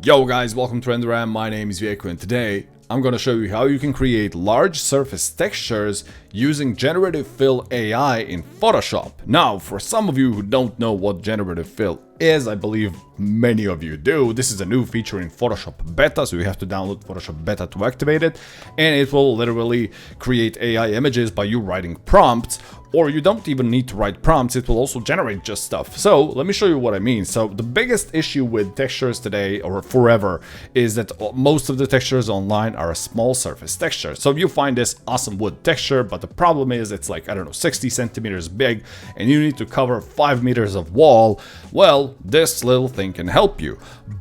Yo guys, welcome to RenderRam. My name is Vieko and today I'm going to show you how you can create large surface textures using Generative Fill AI in Photoshop. Now, for some of you who don't know what Generative Fill is, I believe many of you do. This is a new feature in Photoshop Beta, so you have to download Photoshop Beta to activate it, and it will literally create AI images by you writing prompts, or you don't even need to write prompts, it will also generate just stuff. So let me show you what I mean. So the biggest issue with textures today, or forever, is that most of the textures online are a small surface texture. So you find this awesome wood texture, but the problem is it's like, I don't know, 60 centimeters big, and you need to cover 5 meters of wall. Well, this little thing can help you.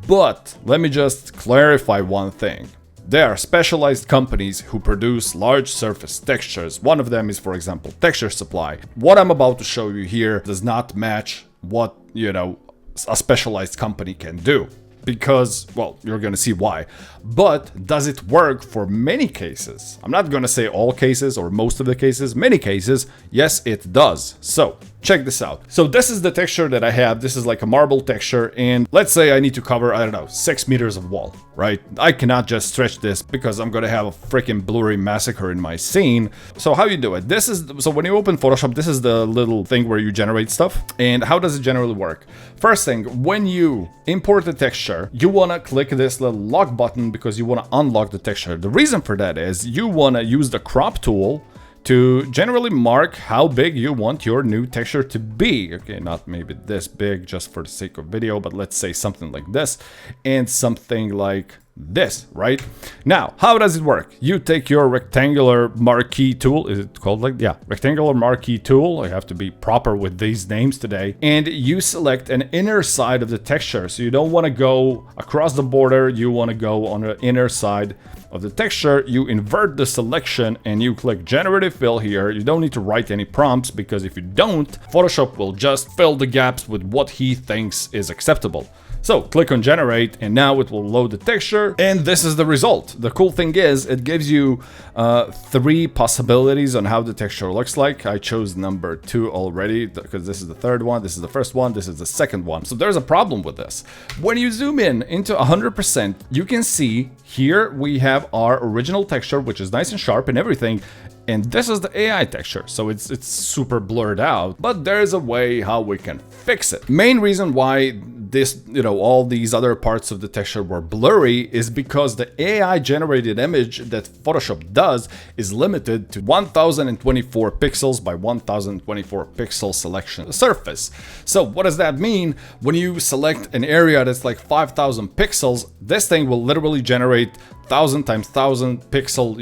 But let me just clarify one thing. There are specialized companies who produce large surface textures. One of them is, for example, Texture Supply. What I'm about to show you here does not match what, a specialized company can do. Because, well, you're gonna see why. But does it work for many cases? I'm not gonna say all cases or most of the cases, many cases, yes it does. So, check this out. So this is the texture that I have. This is like a marble texture, and let's say I need to cover, I don't know, 6 meters of wall, right? I cannot just stretch this because I'm gonna have a freaking blurry massacre in my scene. So how you do it? So when you open Photoshop, this is the little thing where you generate stuff. And how does it generally work? First thing, when you import the texture, you wanna click this little lock button because you wanna unlock the texture. The reason for that is you wanna use the crop tool to generally mark how big you want your new texture to be. Okay, not maybe this big just for the sake of video, but let's say something like this and something like this, right? Now, how does it work? You take your rectangular marquee tool, is it called like, yeah, rectangular marquee tool. I have to be proper with these names today. And you select an inner side of the texture. So you don't want to go across the border, you want to go on the inner side of the texture. You invert the selection and you click Generative Fill here. You don't need to write any prompts because if you don't, Photoshop will just fill the gaps with what he thinks is acceptable. So click on generate and now it will load the texture, and this is the result. The cool thing is it gives you 3 possibilities on how the texture looks like. I chose number 2 already because this is the third one, this is the first one, this is the second one. So there's a problem with this. When you zoom in into 100%, you can see here we have our original texture, which is nice and sharp and everything. And this is the AI texture, so it's super blurred out, but there's a way how we can fix it. Main reason why this, all these other parts of the texture were blurry is because the AI generated image that Photoshop does is limited to 1024 pixels by 1024 pixel selection surface. So what does that mean? When you select an area that's like 5000 pixels, this thing will literally generate 1000 times 1000 pixel,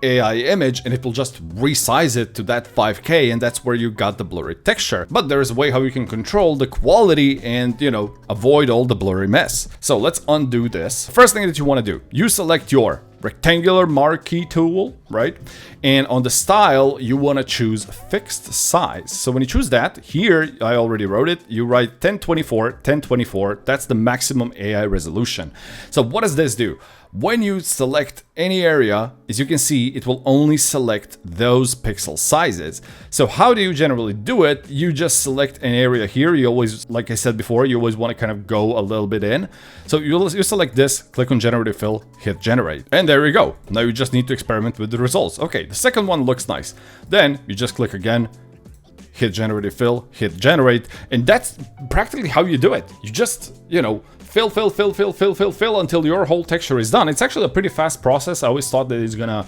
AI image, and it will just resize it to that 5K, and that's where you got the blurry texture. But there is a way how you can control the quality and, avoid all the blurry mess. So let's undo this. First thing that you want to do, you select your rectangular marquee tool, right? And on the style, you want to choose fixed size. So when you choose that, here, I already wrote it, you write 1024, 1024, that's the maximum AI resolution. So what does this do? When you select any area, as you can see, it will only select those pixel sizes. So how do you generally do it? You just select an area here. You always, like I said before, you always want to kind of go a little bit in. So you select this, click on Generative Fill, hit generate. And there you go. Now you just need to experiment with the results. Okay, the second one looks nice. Then you just click again, hit Generative Fill, hit generate. And that's practically how you do it. You just, fill until your whole texture is done. It's actually a pretty fast process. I always thought that it's gonna,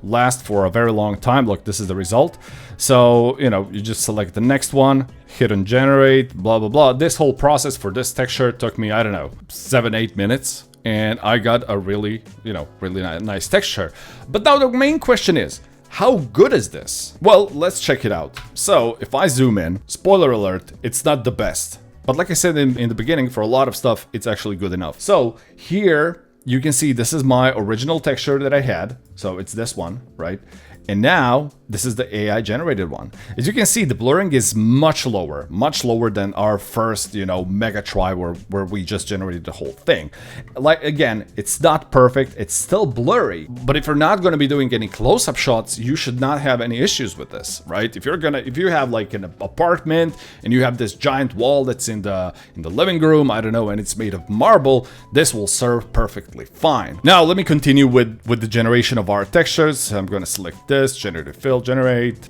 last for a very long time. Look, this is the result. So, you just select the next one, hit on generate, blah, blah, blah. This whole process for this texture took me, I don't know, 7-8 minutes. And I got a really, really nice texture. But now the main question is, how good is this? Well, let's check it out. So if I zoom in, spoiler alert, it's not the best. But like I said in the beginning, for a lot of stuff, it's actually good enough. So here you can see this is my original texture that I had. So it's this one, right? And now this is the AI generated one. As you can see, the blurring is much lower than our first, mega try where we just generated the whole thing. Like, again, it's not perfect, it's still blurry, but if you're not going to be doing any close-up shots, you should not have any issues with this, right? If you have like an apartment and you have this giant wall that's in the living room, I don't know, and it's made of marble, this will serve perfectly fine. Now let me continue with the generation of our textures. I'm going to select this, Generative Fill, generate.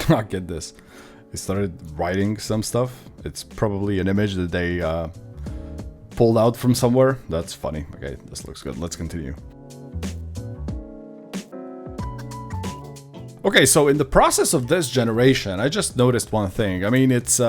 I get this. They started writing some stuff. It's probably an image that they pulled out from somewhere. That's funny. Okay, this looks good. Let's continue. Okay, so in the process of this generation, I just noticed one thing. I mean, it's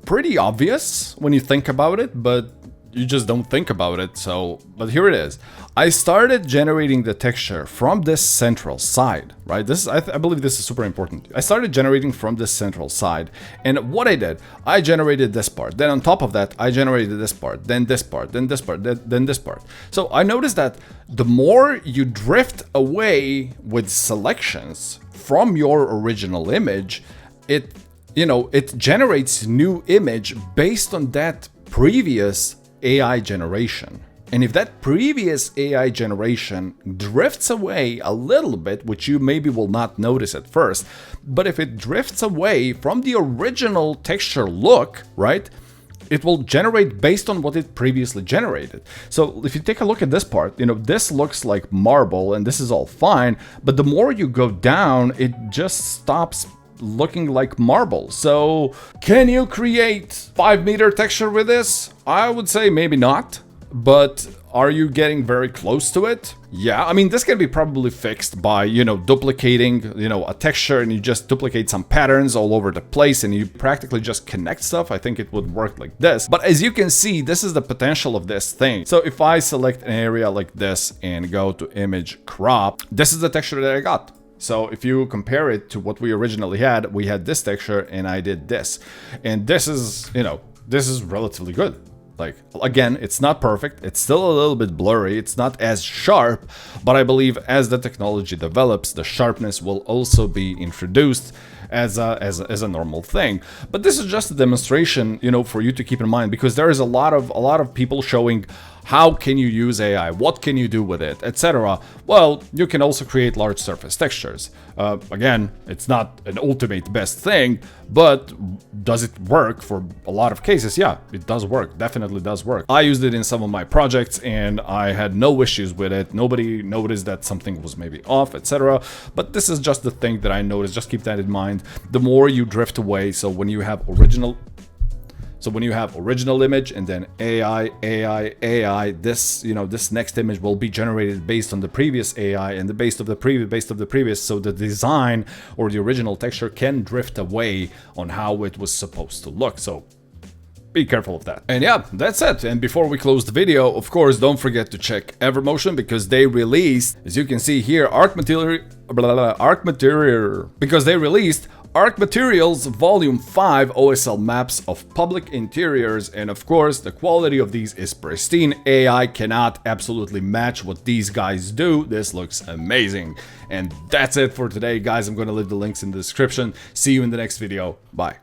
pretty obvious when you think about it, but you just don't think about it. So, but here it is. I started generating the texture from this central side, right? This is, I believe this is super important. I started generating from this central side, and what I did, I generated this part. Then on top of that, I generated this part, then this part, then this part, then this part. So I noticed that the more you drift away with selections from your original image, it generates new image based on that previous AI generation. And if that previous AI generation drifts away a little bit, which you maybe will not notice at first, but if it drifts away from the original texture look, right, it will generate based on what it previously generated. So if you take a look at this part, this looks like marble and this is all fine, but the more you go down, it just stops looking like marble. So can you create 5-meter texture with this? I would say maybe not, but are you getting very close to it? Yeah, I mean, this can be probably fixed by, duplicating, a texture, and you just duplicate some patterns all over the place and you practically just connect stuff. I think it would work like this. But as you can see, this is the potential of this thing. So if I select an area like this and go to image crop, this is the texture that I got. So if you compare it to what we originally had, we had this texture and I did this. And this is, this is relatively good. Like, again, it's not perfect. It's still a little bit blurry. It's not as sharp, but I believe as the technology develops, the sharpness will also be introduced as a normal thing. But this is just a demonstration, for you to keep in mind, because there is a lot of people showing how can you use AI, what can you do with it, etc. Well, you can also create large surface textures. Again, it's not an ultimate best thing, but does it work for a lot of cases? Yeah, it does work, definitely does work. I used it in some of my projects and I had no issues with it. Nobody noticed that something was maybe off, etc. But this is just the thing that I noticed. Just keep that in mind. The more you drift away, so when you have original image and then AI, this, this next image will be generated based on the previous AI and the base of the previous, so the design or the original texture can drift away on how it was supposed to look. So be careful of that. And yeah, that's it. And before we close the video, of course, don't forget to check Evermotion, because they released, as you can see here, ArchMaterials Vol.5 OSL maps of public interiors, and of course the quality of these is pristine. AI cannot absolutely match what these guys do. This looks amazing. And that's it for today, guys. I'm going to leave the links in the description. See you in the next video. Bye.